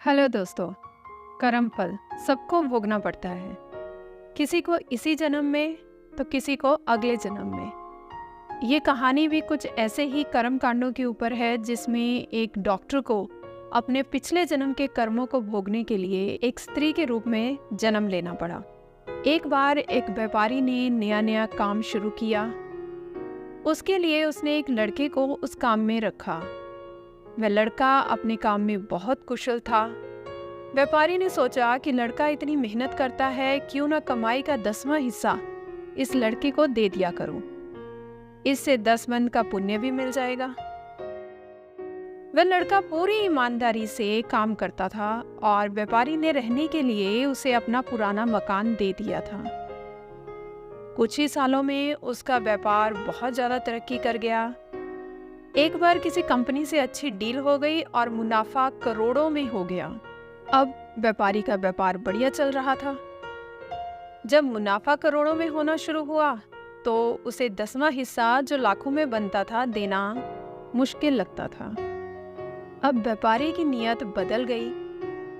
Hello दोस्तों। कर्म फल सबको भोगना पड़ता है। किसी को इसी जन्म में तो किसी को अगले जन्म में। ये कहानी भी कुछ ऐसे ही कर्म कांडों के ऊपर है, जिसमें एक डॉक्टर को अपने पिछले जन्म के कर्मों को भोगने के लिए एक स्त्री के रूप में जन्म लेना पड़ा। एक बार एक व्यापारी ने नया नया काम शुरू किया। उसके लिए उसने एक लड़के को उस काम में रखा। वह लड़का अपने काम में बहुत कुशल था। व्यापारी ने सोचा कि लड़का इतनी मेहनत करता है, क्यों ना कमाई का 10वां हिस्सा इस लड़के को दे दिया करूं। इससे 10 मन का पुण्य भी मिल जाएगा। वह लड़का पूरी ईमानदारी से काम करता था और व्यापारी ने रहने के लिए उसे अपना पुराना मकान दे दिया था। कुछ ही सालों में उसका व्यापार बहुत ज़्यादा तरक्की कर गया। एक बार किसी कंपनी से अच्छी डील हो गई और मुनाफा करोड़ों में हो गया। अब व्यापारी का व्यापार बढ़िया चल रहा था। जब मुनाफा करोड़ों में होना शुरू हुआ तो उसे 10वां हिस्सा जो लाखों में बनता था देना मुश्किल लगता था। अब व्यापारी की नीयत बदल गई।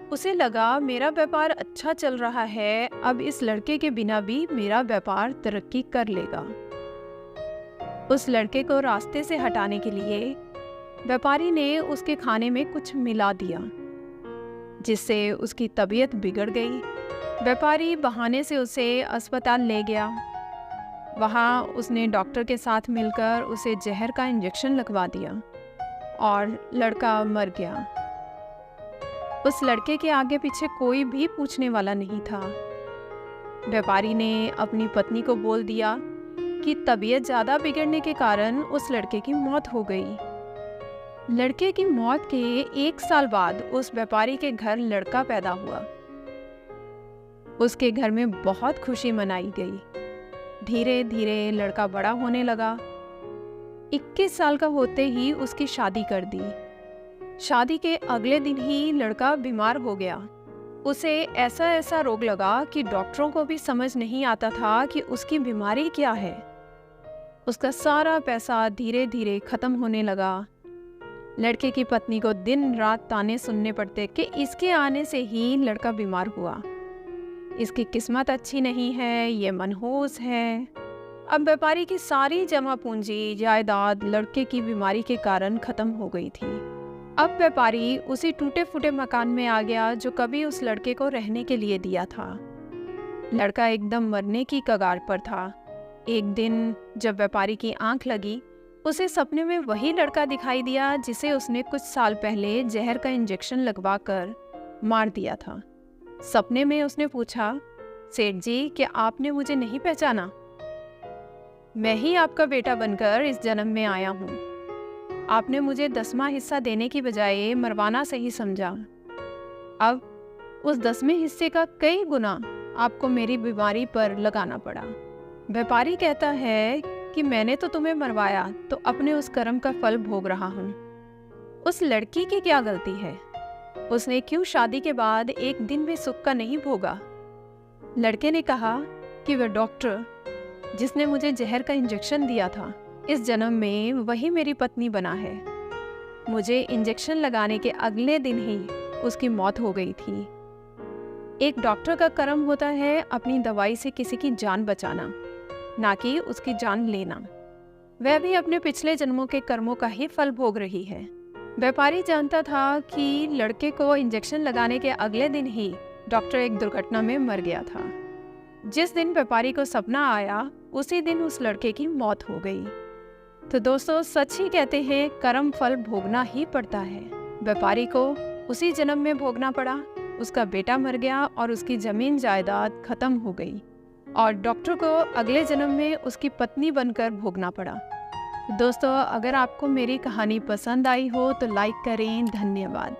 उसे लगा मेरा व्यापार अच्छा चल रहा है, अब इस लड़के के बिना भी मेरा व्यापार तरक्की कर लेगा। उस लड़के को रास्ते से हटाने के लिए व्यापारी ने उसके खाने में कुछ मिला दिया, जिससे उसकी तबीयत बिगड़ गई। व्यापारी बहाने से उसे अस्पताल ले गया। वहाँ उसने डॉक्टर के साथ मिलकर उसे जहर का इंजेक्शन लगवा दिया और लड़का मर गया। उस लड़के के आगे पीछे कोई भी पूछने वाला नहीं था। व्यापारी ने अपनी पत्नी को बोल दिया कि तबीयत ज़्यादा बिगड़ने के कारण उस लड़के की मौत हो गई। लड़के की मौत के 1 साल बाद उस व्यापारी के घर लड़का पैदा हुआ। उसके घर में बहुत खुशी मनाई गई। धीरे धीरे लड़का बड़ा होने लगा। 21 साल का होते ही उसकी शादी कर दी। शादी के अगले दिन ही लड़का बीमार हो गया। उसे ऐसा रोग लगा कि डॉक्टरों को भी समझ नहीं आता था कि उसकी बीमारी क्या है। उसका सारा पैसा धीरे धीरे खत्म होने लगा। लड़के की पत्नी को दिन रात ताने सुनने पड़ते कि इसके आने से ही लड़का बीमार हुआ, इसकी किस्मत अच्छी नहीं है, ये मनहूस है। अब व्यापारी की सारी जमा पूंजी जायदाद लड़के की बीमारी के कारण खत्म हो गई थी। अब व्यापारी उसी टूटे फूटे मकान में आ गया जो कभी उस लड़के को रहने के लिए दिया था। लड़का एकदम मरने की कगार पर था। एक दिन जब व्यापारी की आंख लगी, उसे सपने में वही लड़का दिखाई दिया जिसे उसने कुछ साल पहले जहर का इंजेक्शन लगवाकर मार दिया था। सपने में उसने पूछा, सेठ जी, क्या आपने मुझे नहीं पहचाना? मैं ही आपका बेटा बनकर इस जन्म में आया हूँ। आपने मुझे 10वां हिस्सा देने की बजाय मरवाना सही समझा। अब उस 10वें हिस्से का कई गुना आपको मेरी बीमारी पर लगाना पड़ा। व्यापारी कहता है कि मैंने तो तुम्हें मरवाया, तो अपने उस कर्म का फल भोग रहा हूँ। उस लड़की की क्या गलती है? उसने क्यों शादी के बाद एक दिन भी सुख का नहीं भोगा? लड़के ने कहा कि वह डॉक्टर जिसने मुझे जहर का इंजेक्शन दिया था, इस जन्म में वही मेरी पत्नी बना है। मुझे इंजेक्शन लगाने के अगले दिन ही उसकी मौत हो गई थी। एक डॉक्टर का कर्म होता है अपनी दवाई से किसी की जान बचाना, ना कि उसकी जान लेना। वह भी अपने पिछले जन्मों के कर्मों का ही फल भोग रही है। व्यापारी जानता था कि लड़के को इंजेक्शन लगाने के अगले दिन ही डॉक्टर एक दुर्घटना में मर गया था। जिस दिन व्यापारी को सपना आया, उसी दिन उस लड़के की मौत हो गई। तो दोस्तों, सच ही कहते हैं, कर्म फल भोगना ही पड़ता है। व्यापारी को उसी जन्म में भोगना पड़ा। उसका बेटा मर गया और उसकी जमीन जायदाद खत्म हो गई, और डॉक्टर को अगले जन्म में उसकी पत्नी बनकर भोगना पड़ा। दोस्तों, अगर आपको मेरी कहानी पसंद आई हो तो लाइक करें। धन्यवाद।